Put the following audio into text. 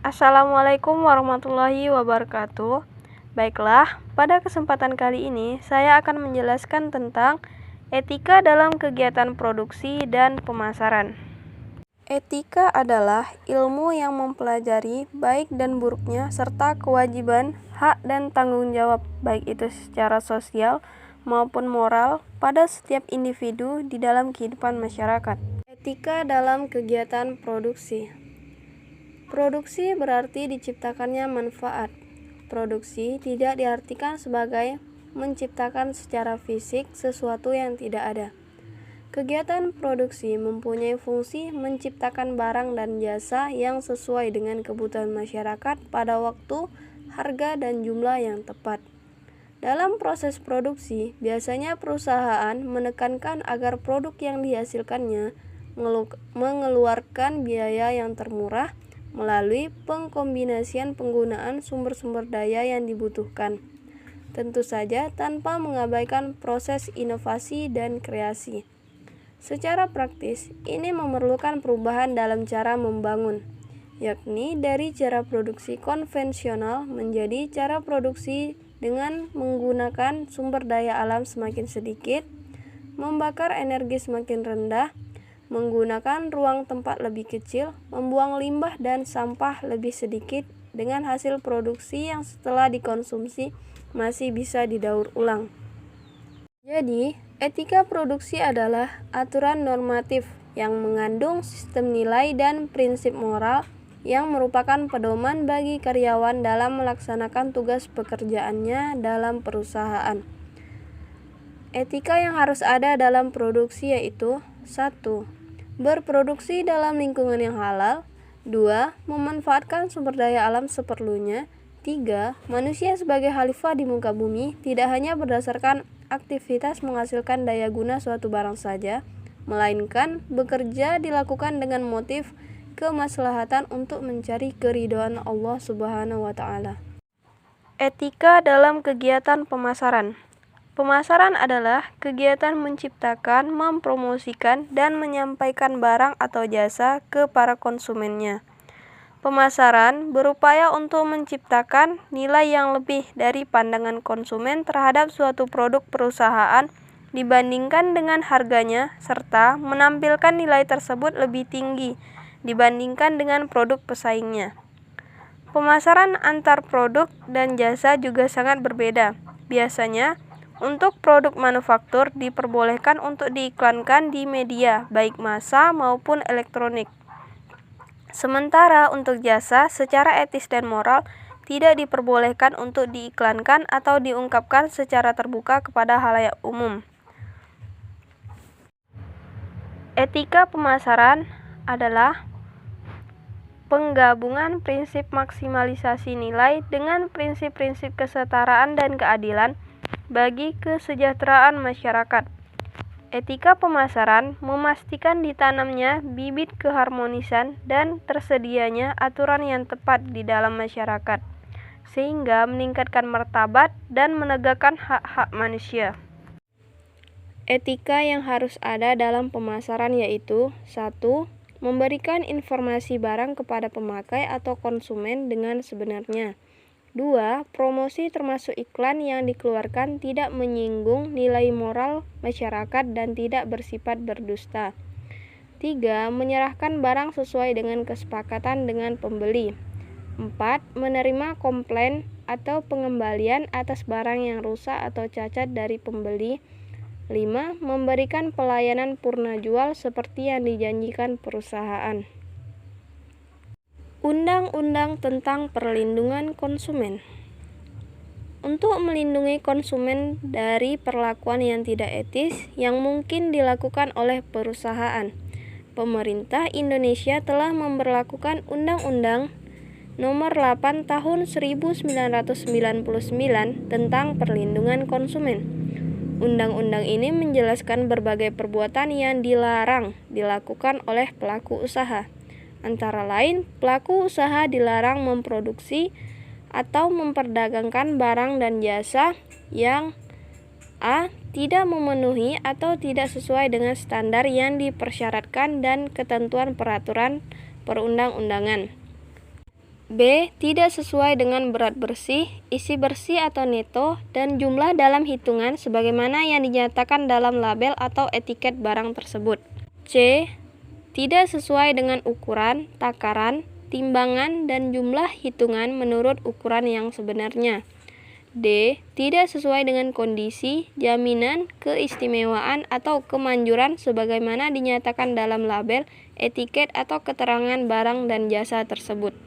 Assalamualaikum warahmatullahi wabarakatuh. Baiklah, pada kesempatan kali ini saya akan menjelaskan tentang etika dalam kegiatan produksi dan pemasaran. Etika adalah ilmu yang mempelajari baik dan buruknya serta kewajiban, hak dan tanggung jawab baik itu secara sosial maupun moral pada setiap individu di dalam kehidupan masyarakat. Etika dalam kegiatan produksi. Produksi berarti diciptakannya manfaat. Produksi tidak diartikan sebagai menciptakan secara fisik sesuatu yang tidak ada. Kegiatan produksi mempunyai fungsi menciptakan barang dan jasa yang sesuai dengan kebutuhan masyarakat pada waktu, harga, dan jumlah yang tepat. Dalam proses produksi, biasanya perusahaan menekankan agar produk yang dihasilkannya mengeluarkan biaya yang termurah melalui pengkombinasian penggunaan sumber-sumber daya yang dibutuhkan. Tentu saja tanpa mengabaikan proses inovasi dan kreasi. Secara praktis, ini memerlukan perubahan dalam cara membangun, yakni dari cara produksi konvensional menjadi cara produksi dengan menggunakan sumber daya alam semakin sedikit, membakar energi semakin rendah, menggunakan ruang tempat lebih kecil, membuang limbah dan sampah lebih sedikit, dengan hasil produksi yang setelah dikonsumsi masih bisa didaur ulang. Jadi, etika produksi adalah aturan normatif yang mengandung sistem nilai dan prinsip moral yang merupakan pedoman bagi karyawan dalam melaksanakan tugas pekerjaannya dalam perusahaan. Etika yang harus ada dalam produksi yaitu 1. Berproduksi dalam lingkungan yang halal. 2. Memanfaatkan sumber daya alam seperlunya. 3. Manusia sebagai khalifah di muka bumi tidak hanya berdasarkan aktivitas menghasilkan daya guna suatu barang saja, melainkan bekerja dilakukan dengan motif kemaslahatan untuk mencari keridhaan Allah Subhanahu wa Ta'ala. Etika dalam kegiatan pemasaran. Pemasaran adalah kegiatan menciptakan, mempromosikan, dan menyampaikan barang atau jasa ke para konsumennya. Pemasaran berupaya untuk menciptakan nilai yang lebih dari pandangan konsumen terhadap suatu produk perusahaan dibandingkan dengan harganya, serta menampilkan nilai tersebut lebih tinggi dibandingkan dengan produk pesaingnya. Pemasaran antar produk dan jasa juga sangat berbeda. Biasanya, untuk produk manufaktur diperbolehkan untuk diiklankan di media, baik massa maupun elektronik. Sementara untuk jasa, secara etis dan moral, tidak diperbolehkan untuk diiklankan atau diungkapkan secara terbuka kepada khalayak umum. Etika pemasaran adalah penggabungan prinsip maksimalisasi nilai dengan prinsip-prinsip kesetaraan dan keadilan bagi kesejahteraan masyarakat. Etika pemasaran memastikan ditanamnya bibit keharmonisan dan tersedianya aturan yang tepat di dalam masyarakat, sehingga meningkatkan martabat dan menegakkan hak-hak manusia. Etika yang harus ada dalam pemasaran yaitu 1. Memberikan informasi barang kepada pemakai atau konsumen dengan sebenarnya. 2. Promosi termasuk iklan yang dikeluarkan tidak menyinggung nilai moral masyarakat dan tidak bersifat berdusta. 3. Menyerahkan barang sesuai dengan kesepakatan dengan pembeli. 4. Menerima komplain atau pengembalian atas barang yang rusak atau cacat dari pembeli. 5. Memberikan pelayanan purna jual seperti yang dijanjikan perusahaan. Undang-undang tentang perlindungan konsumen. Untuk melindungi konsumen dari perlakuan yang tidak etis yang mungkin dilakukan oleh perusahaan, pemerintah Indonesia telah memberlakukan Undang-Undang Nomor 8 Tahun 1999 tentang Perlindungan Konsumen. Undang-undang ini menjelaskan berbagai perbuatan yang dilarang dilakukan oleh pelaku usaha. Antara lain, pelaku usaha dilarang memproduksi atau memperdagangkan barang dan jasa yang a. tidak memenuhi atau tidak sesuai dengan standar yang dipersyaratkan dan ketentuan peraturan perundang-undangan. B. Tidak sesuai dengan berat bersih, isi bersih atau neto, dan jumlah dalam hitungan sebagaimana yang dinyatakan dalam label atau etiket barang tersebut. C. Tidak sesuai dengan ukuran, takaran, timbangan, dan jumlah hitungan menurut ukuran yang sebenarnya. D. Tidak sesuai dengan kondisi, jaminan, keistimewaan, atau kemanjuran sebagaimana dinyatakan dalam label, etiket, atau keterangan barang dan jasa tersebut.